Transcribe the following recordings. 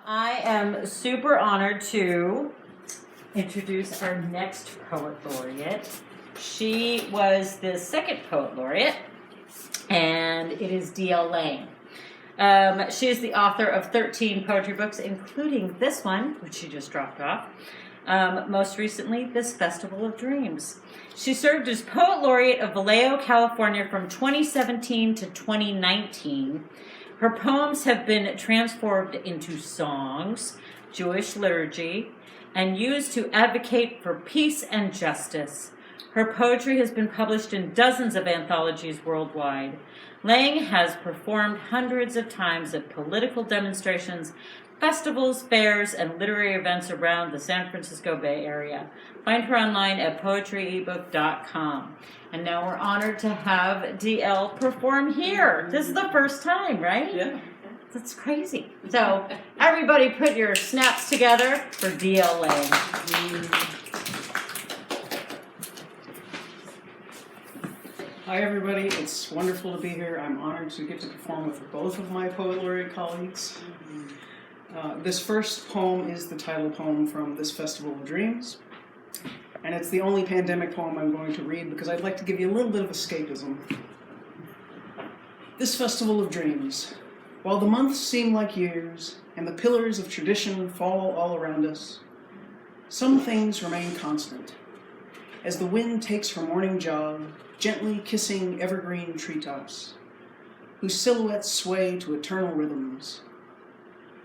I am super honored to introduce our next poet laureate. She was the second poet laureate, and it is D.L. Lang. She is the author of 13 poetry books, including this one, which she just dropped off. Most recently, this Festival of Dreams. She served as Poet Laureate of Vallejo, California from 2017 to 2019. Her poems have been transformed into songs, Jewish liturgy, and used to advocate for peace and justice. Her poetry has been published in dozens of anthologies worldwide. Lang has performed hundreds of times at political demonstrations, festivals, fairs, and literary events around the San Francisco Bay Area. Find her online at poetryebook.com. And now we're honored to have D.L. perform here. This is the first time, right? Yeah. That's crazy. So everybody put your snaps together for D.L. Lang. Hi everybody, it's wonderful to be here. I'm honored to get to perform with both of my Poet Laureate colleagues. This first poem is the title poem from this Festival of Dreams. And it's the only pandemic poem I'm going to read because I'd like to give you a little bit of escapism. This Festival of Dreams. While the months seem like years, and the pillars of tradition fall all around us, some things remain constant. As the wind takes her morning jog, gently kissing evergreen treetops, whose silhouettes sway to eternal rhythms.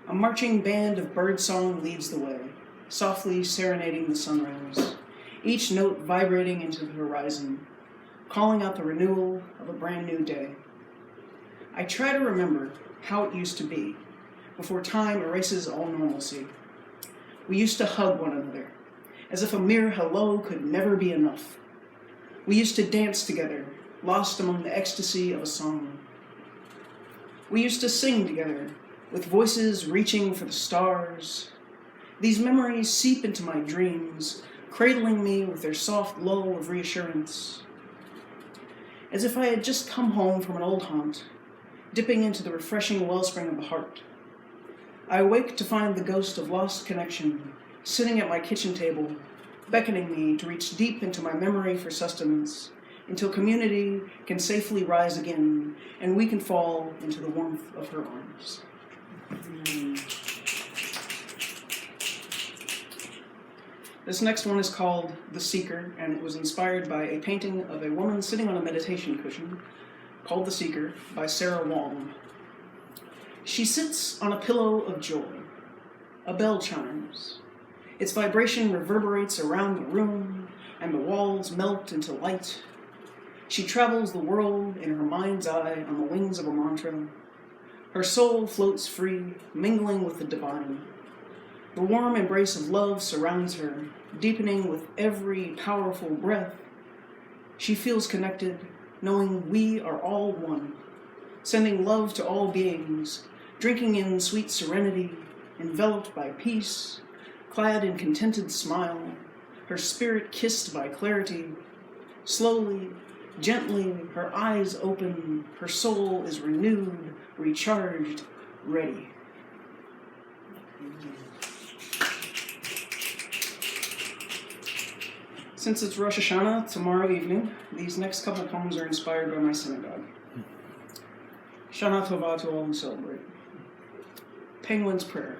A marching band of birdsong leads the way, softly serenading the sunrise, each note vibrating into the horizon, calling out the renewal of a brand new day. I try to remember how it used to be, before time erases all normalcy. We used to hug one another, as if a mere hello could never be enough. We used to dance together, lost among the ecstasy of a song. We used to sing together, with voices reaching for the stars. These memories seep into my dreams, cradling me with their soft lull of reassurance. As if I had just come home from an old haunt, dipping into the refreshing wellspring of the heart. I awake to find the ghost of lost connection sitting at my kitchen table, beckoning me to reach deep into my memory for sustenance, until community can safely rise again, and we can fall into the warmth of her arms. This next one is called The Seeker, and it was inspired by a painting of a woman sitting on a meditation cushion called The Seeker by Sarah Wong. She sits on a pillow of joy. A bell chimes. Its vibration reverberates around the room, and the walls melt into light. She travels the world in her mind's eye on the wings of a mantra. Her soul floats free, mingling with the divine. The warm embrace of love surrounds her, deepening with every powerful breath. She feels connected, knowing we are all one, sending love to all beings, drinking in sweet serenity, enveloped by peace, clad in contented smile, her spirit kissed by clarity. Slowly, gently, her eyes open, her soul is renewed, recharged, ready. Since it's Rosh Hashanah tomorrow evening, these next couple poems are inspired by my synagogue. Shana Tova to all who celebrate. Penguin's Prayer.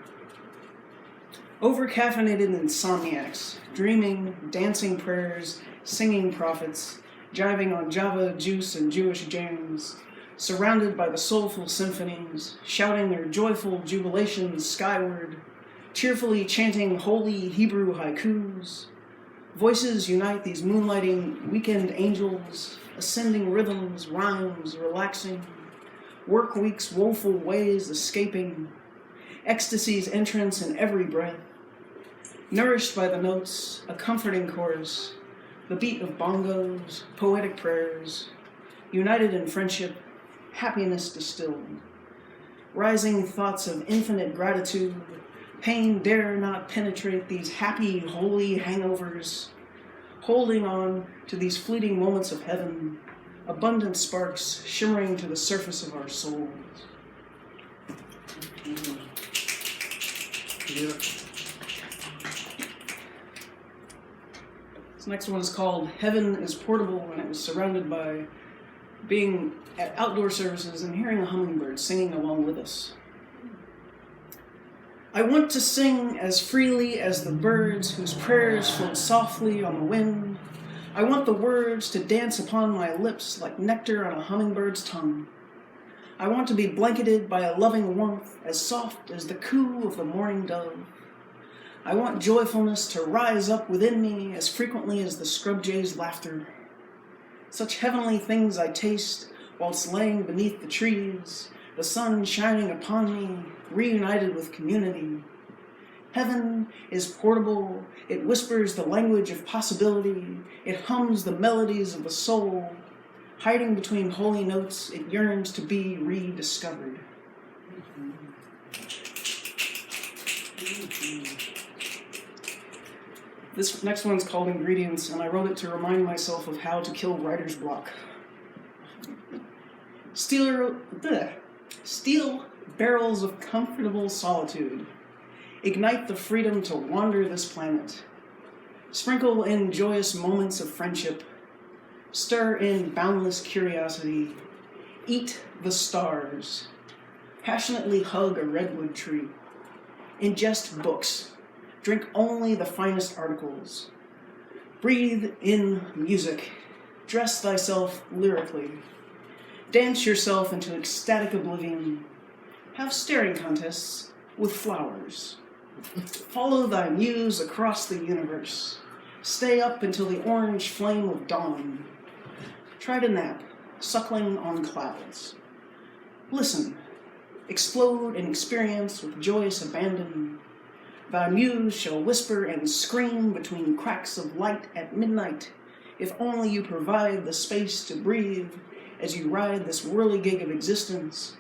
Over-caffeinated insomniacs, dreaming, dancing prayers, singing prophets, jiving on Java, juice, and Jewish jams, surrounded by the soulful symphonies, shouting their joyful jubilations skyward, cheerfully chanting holy Hebrew haikus. Voices unite these moonlighting weekend angels, ascending rhythms, rhymes, relaxing, work week's woeful ways escaping, ecstasy's entrance in every breath, nourished by the notes, a comforting chorus, the beat of bongos, poetic prayers, united in friendship, happiness distilled, rising thoughts of infinite gratitude. Pain dare not penetrate these happy, holy hangovers, holding on to these fleeting moments of heaven, abundant sparks shimmering to the surface of our souls. Beautiful. This next one is called Heaven is Portable, and it was surrounded by being at outdoor services and hearing a hummingbird singing along with us. I want to sing as freely as the birds whose prayers float softly on the wind. I want the words to dance upon my lips like nectar on a hummingbird's tongue. I want to be blanketed by a loving warmth as soft as the coo of the morning dove. I want joyfulness to rise up within me as frequently as the scrub jay's laughter. Such heavenly things I taste whilst laying beneath the trees, the sun shining upon me, reunited with community. Heaven is portable, it whispers the language of possibility, it hums the melodies of the soul. Hiding between holy notes, it yearns to be rediscovered. This next one's called Ingredients, and I wrote it to remind myself of how to kill writer's block. Steel barrels of comfortable solitude. Ignite the freedom to wander this planet. Sprinkle in joyous moments of friendship. Stir in boundless curiosity. Eat the stars. Passionately hug a redwood tree. Ingest books. Drink only the finest articles. Breathe in music. Dress thyself lyrically. Dance yourself into ecstatic oblivion. Have staring contests with flowers. Follow thy muse across the universe. Stay up until the orange flame of dawn. Try to nap, suckling on clouds. Listen, explode in experience with joyous abandon. Thy muse shall whisper and scream between cracks of light at midnight, if only you provide the space to breathe as you ride this whirligig of existence.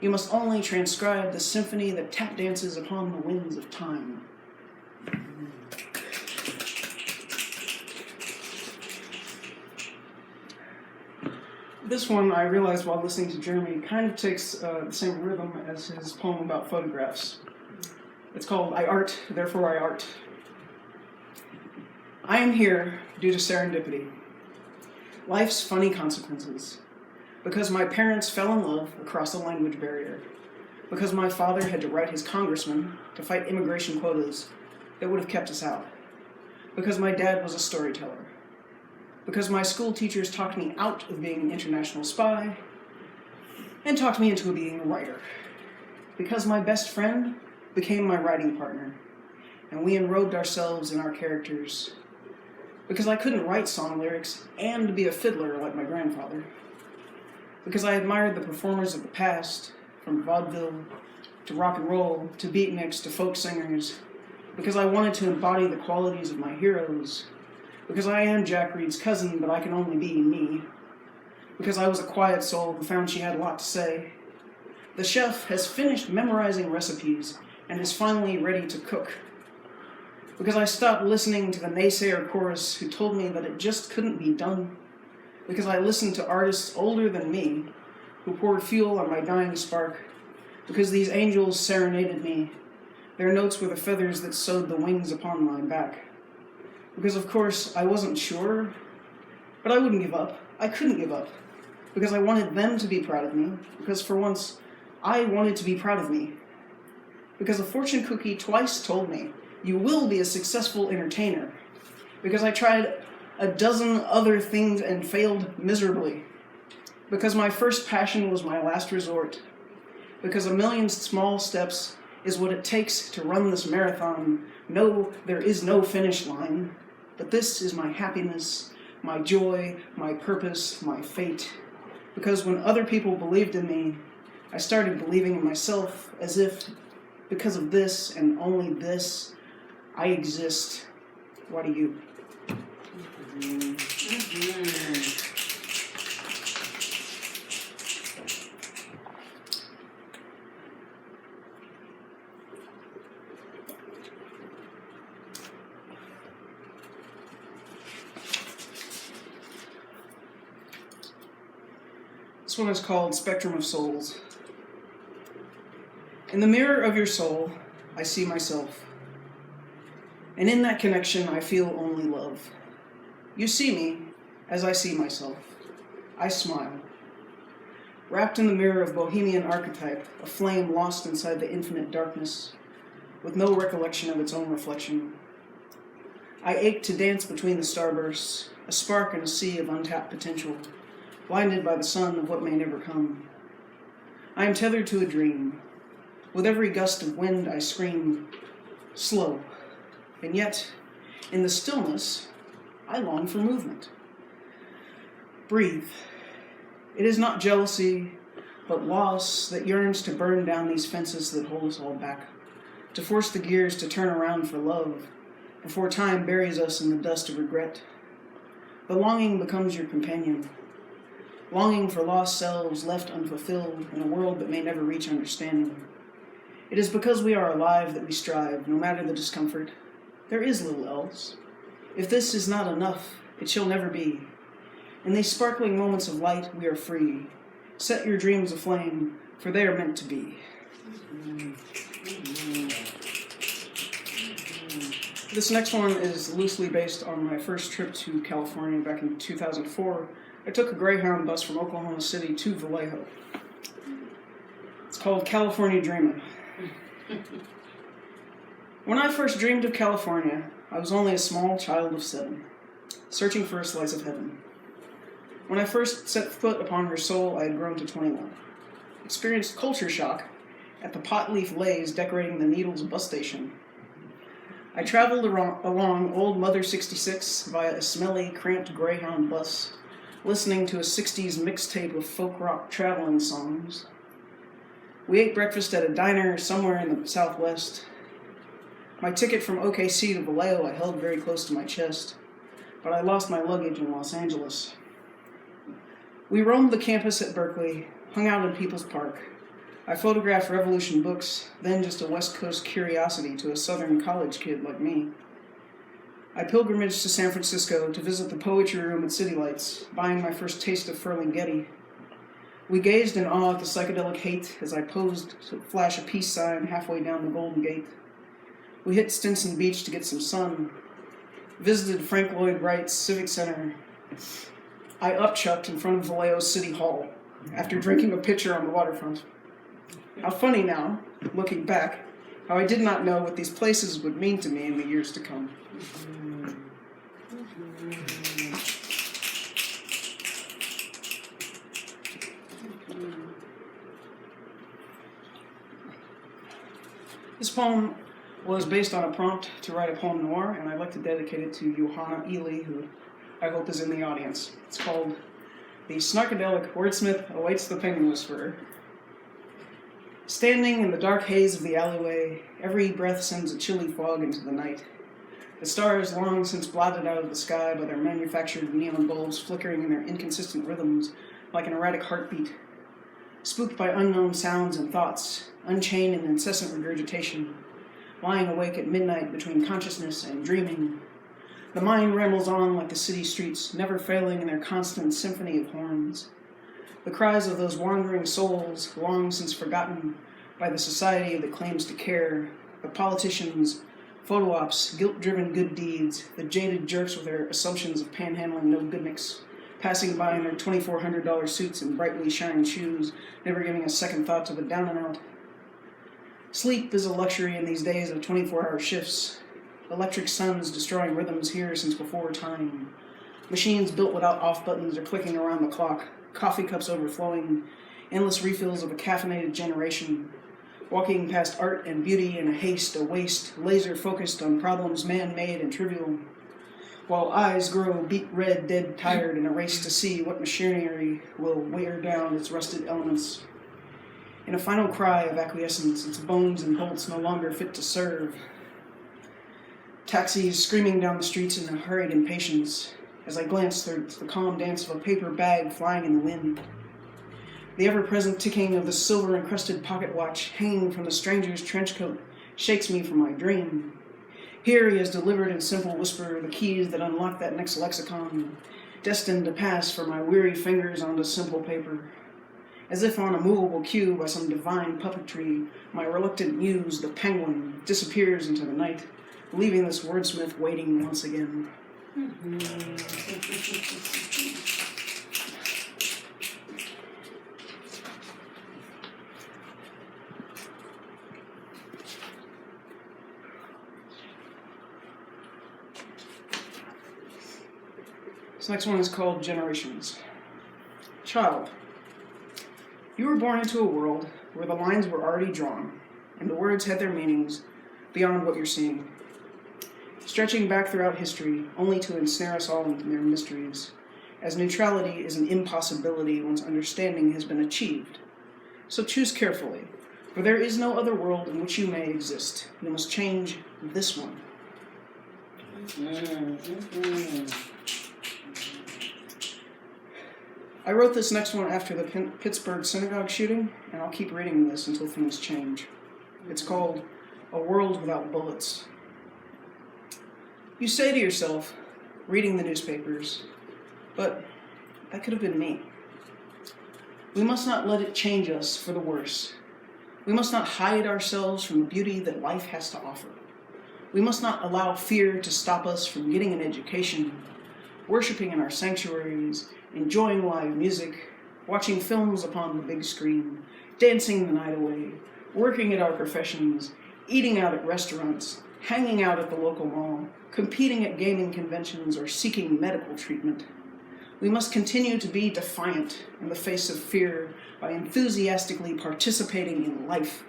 You must only transcribe the symphony that tap dances upon the winds of time. This one, I realized while listening to Jeremy, kind of takes the same rhythm as his poem about photographs. It's called I Art, Therefore I Art. I am here due to serendipity. Life's funny consequences. Because my parents fell in love across a language barrier. Because my father had to write his congressman to fight immigration quotas that would have kept us out. Because my dad was a storyteller. Because my school teachers talked me out of being an international spy and talked me into being a writer. Because my best friend became my writing partner and we enrobed ourselves in our characters. Because I couldn't write song lyrics and be a fiddler like my grandfather. Because I admired the performers of the past, from vaudeville to rock and roll to beatniks to folk singers. Because I wanted to embody the qualities of my heroes. Because I am Jack Reed's cousin, but I can only be me. Because I was a quiet soul who found she had a lot to say. The chef has finished memorizing recipes and is finally ready to cook. Because I stopped listening to the naysayer chorus who told me that it just couldn't be done. Because I listened to artists older than me who poured fuel on my dying spark. Because these angels serenaded me. Their notes were the feathers that sewed the wings upon my back. Because, of course, I wasn't sure, but I wouldn't give up. I couldn't give up. Because I wanted them to be proud of me. Because, for once, I wanted to be proud of me. Because a fortune cookie twice told me, you will be a successful entertainer. Because I tried a dozen other things and failed miserably. Because my first passion was my last resort. Because a million small steps is what it takes to run this marathon. No, there is no finish line. But this is my happiness, my joy, my purpose, my fate. Because when other people believed in me, I started believing in myself as if, because of this and only this, I exist. What do you? This one is called Spectrum of Souls. In the mirror of your soul, I see myself. And in that connection, I feel only love. You see me as I see myself. I smile. Wrapped in the mirror of bohemian archetype, a flame lost inside the infinite darkness, with no recollection of its own reflection. I ache to dance between the starbursts, a spark in a sea of untapped potential, blinded by the sun of what may never come. I am tethered to a dream. With every gust of wind, I scream, slow. And yet, in the stillness, I long for movement. Breathe. It is not jealousy, but loss that yearns to burn down these fences that hold us all back, to force the gears to turn around for love, before time buries us in the dust of regret. The longing becomes your companion, longing for lost selves left unfulfilled in a world that may never reach understanding. It is because we are alive that we strive, no matter the discomfort. There is little else. If this is not enough, it shall never be. In these sparkling moments of light, we are free. Set your dreams aflame, for they are meant to be. This next one is loosely based on my first trip to California back in 2004. I took a Greyhound bus from Oklahoma City to Vallejo. It's called California Dreamin'. When I first dreamed of California, I was only a small child of 7, searching for a slice of heaven. When I first set foot upon her soul, I had grown to 21. Experienced culture shock at the pot leaf lays decorating the Needles bus station. I traveled along Old Mother 66 via a smelly, cramped Greyhound bus, listening to a 60s mixtape of folk rock traveling songs. We ate breakfast at a diner somewhere in the Southwest. My ticket from OKC to Vallejo I held very close to my chest, but I lost my luggage in Los Angeles. We roamed the campus at Berkeley, hung out in People's Park. I photographed Revolution books, then just a West Coast curiosity to a Southern college kid like me. I pilgrimaged to San Francisco to visit the poetry room at City Lights, buying my first taste of Ferlinghetti. We gazed in awe at the psychedelic hate as I posed to flash a peace sign halfway down the Golden Gate. We hit Stinson Beach to get some sun, visited Frank Lloyd Wright's Civic Center. I upchucked in front of Vallejo City Hall after drinking a pitcher on the waterfront. How funny now, looking back, how I did not know what these places would mean to me in the years to come. This poem was based on a prompt to write a poem noir, and I'd like to dedicate it to Johanna Ely, who I hope is in the audience. It's called The Snarkadelic Wordsmith Awaits the Penguin Whisperer. Standing in the dark haze of the alleyway, every breath sends a chilly fog into the night. The stars, long since blotted out of the sky by their manufactured neon bulbs flickering in their inconsistent rhythms like an erratic heartbeat. Spooked by unknown sounds and thoughts, unchained in incessant regurgitation, lying awake at midnight between consciousness and dreaming. The mind rambles on like the city streets, never failing in their constant symphony of horns. The cries of those wandering souls, long since forgotten by the society that claims to care, the politicians, photo ops, guilt-driven good deeds, the jaded jerks with their assumptions of panhandling no-goodniks, passing by in their $2,400 suits and brightly shining shoes, never giving a second thought to the down and out. Sleep is a luxury in these days of 24-hour shifts. Electric suns destroying rhythms here since before time. Machines built without off buttons are clicking around the clock. Coffee cups overflowing, endless refills of a caffeinated generation, walking past art and beauty in a haste, a waste, laser-focused on problems man-made and trivial, while eyes grow beet red, dead tired in a race to see what machinery will wear down its rusted elements. In a final cry of acquiescence, its bones and bolts no longer fit to serve. Taxis screaming down the streets in a hurried impatience, as I glance through the calm dance of a paper bag flying in the wind. The ever-present ticking of the silver-encrusted pocket watch hanging from the stranger's trench coat shakes me from my dream. Here he has delivered in simple whisper the keys that unlock that next lexicon, destined to pass from my weary fingers onto simple paper. As if on a movable cue by some divine puppetry, my reluctant muse, the penguin, disappears into the night, leaving this wordsmith waiting once again. This next one is called Generations. Child, you were born into a world where the lines were already drawn, and the words had their meanings beyond what you're seeing, stretching back throughout history only to ensnare us all in their mysteries, as neutrality is an impossibility once understanding has been achieved. So choose carefully, for there is no other world in which you may exist. You must change this one. I wrote this next one after the Pittsburgh synagogue shooting, and I'll keep reading this until things change. It's called A World Without Bullets. You say to yourself, reading the newspapers, but that could have been me. We must not let it change us for the worse. We must not hide ourselves from the beauty that life has to offer. We must not allow fear to stop us from getting an education, worshiping in our sanctuaries, enjoying live music, watching films upon the big screen, dancing the night away, working at our professions, eating out at restaurants, hanging out at the local mall, competing at gaming conventions, or seeking medical treatment. We must continue to be defiant in the face of fear by enthusiastically participating in life.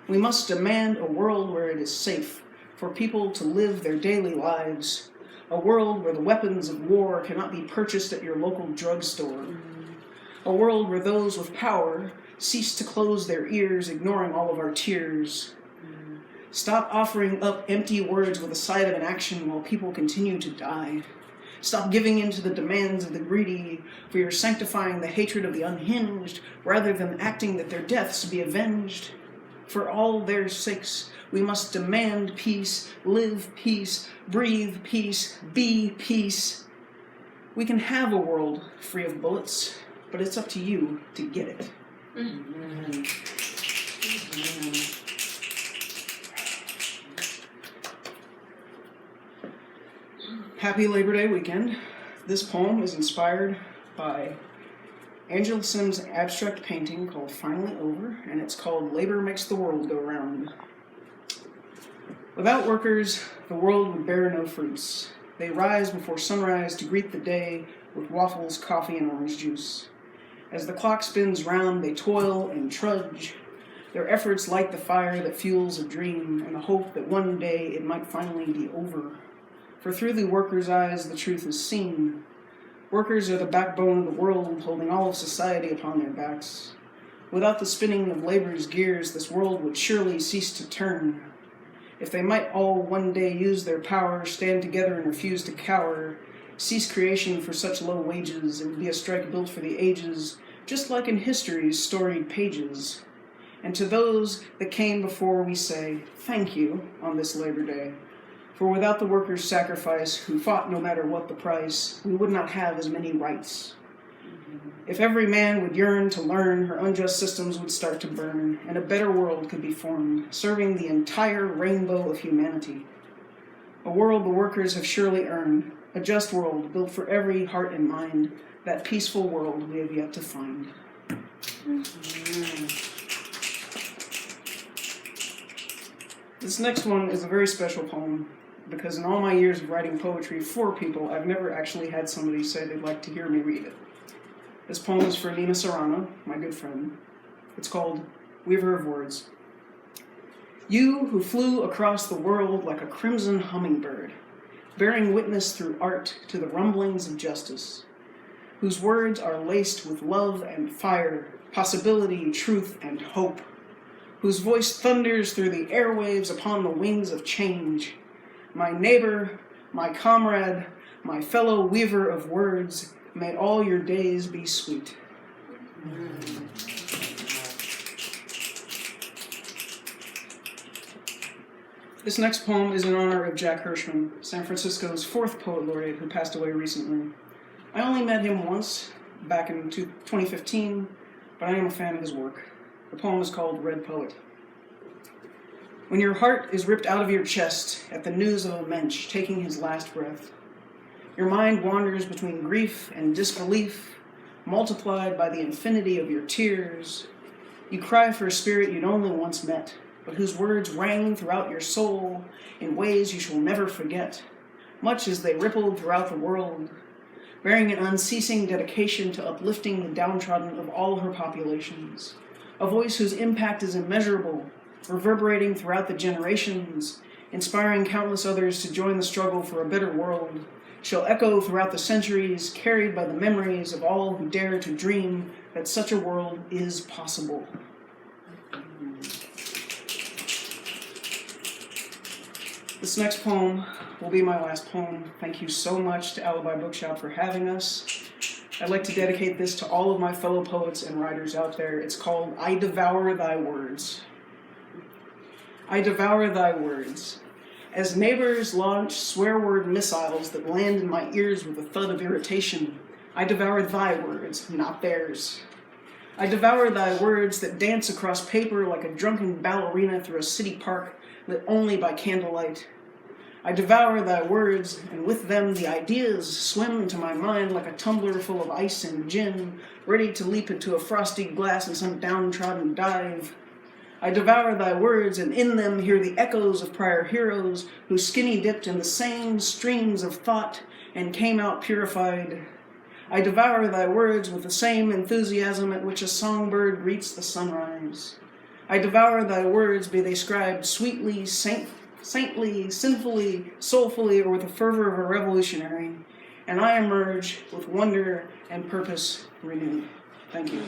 We must demand a world where it is safe for people to live their daily lives, a world where the weapons of war cannot be purchased at your local drugstore, a world where those with power cease to close their ears, ignoring all of our tears. Stop offering up empty words with the sight of an action while people continue to die. Stop giving in to the demands of the greedy, for you're sanctifying the hatred of the unhinged, rather than acting that their deaths be avenged. For all their sakes, we must demand peace, live peace, breathe peace, be peace. We can have a world free of bullets, but it's up to you to get it. Happy Labor Day weekend. This poem is inspired by Angela Sim's abstract painting called Finally Over, and it's called Labor Makes the World Go Round. Without workers, the world would bear no fruits. They rise before sunrise to greet the day with waffles, coffee, and orange juice. As the clock spins round, they toil and trudge. Their efforts light the fire that fuels a dream and the hope that one day it might finally be over. For through the workers' eyes, the truth is seen. Workers are the backbone of the world, holding all of society upon their backs. Without the spinning of labor's gears, this world would surely cease to turn. If they might all one day use their power, stand together and refuse to cower, cease creation for such low wages, it would be a strike built for the ages, just like in history's storied pages. And to those that came before we say, thank you on this Labor Day. For without the workers' sacrifice, who fought no matter what the price, we would not have as many rights. If every man would yearn to learn, her unjust systems would start to burn, and a better world could be formed, serving the entire rainbow of humanity. A world the workers have surely earned, a just world built for every heart and mind, that peaceful world we have yet to find. This next one is a very special poem, because in all my years of writing poetry for people, I've never actually had somebody say they'd like to hear me read it. This poem is for Nina Serrano, my good friend. It's called Weaver of Words. You who flew across the world like a crimson hummingbird, bearing witness through art to the rumblings of justice, whose words are laced with love and fire, possibility, truth, and hope, whose voice thunders through the airwaves upon the wings of change. My neighbor, my comrade, my fellow weaver of words, may all your days be sweet. This next poem is in honor of Jack Hirschman, San Francisco's 4th Poet Laureate who passed away recently. I only met him once, back in 2015, but I am a fan of his work. The poem is called Red Poet. When your heart is ripped out of your chest at the news of a mensch taking his last breath, your mind wanders between grief and disbelief, multiplied by the infinity of your tears. You cry for a spirit you'd only once met, but whose words rang throughout your soul in ways you shall never forget, much as they rippled throughout the world, bearing an unceasing dedication to uplifting the downtrodden of all her populations. A voice whose impact is immeasurable, reverberating throughout the generations, inspiring countless others to join the struggle for a better world, shall echo throughout the centuries, carried by the memories of all who dare to dream that such a world is possible. This next poem will be my last poem. Thank you so much to Alibi Bookshop for having us. I'd like to dedicate this to all of my fellow poets and writers out there. It's called I Devour Thy Words. I devour thy words. As neighbors launch swear-word missiles that land in my ears with a thud of irritation, I devour thy words, not theirs. I devour thy words that dance across paper like a drunken ballerina through a city park lit only by candlelight. I devour thy words, and with them the ideas swim into my mind like a tumbler full of ice and gin, ready to leap into a frosty glass in some downtrodden dive. I devour thy words, and in them hear the echoes of prior heroes who skinny dipped in the same streams of thought and came out purified. I devour thy words with the same enthusiasm at which a songbird greets the sunrise. I devour thy words, be they scribed sweetly, saintly, sinfully, soulfully, or with the fervor of a revolutionary, and I emerge with wonder and purpose renewed. Thank you.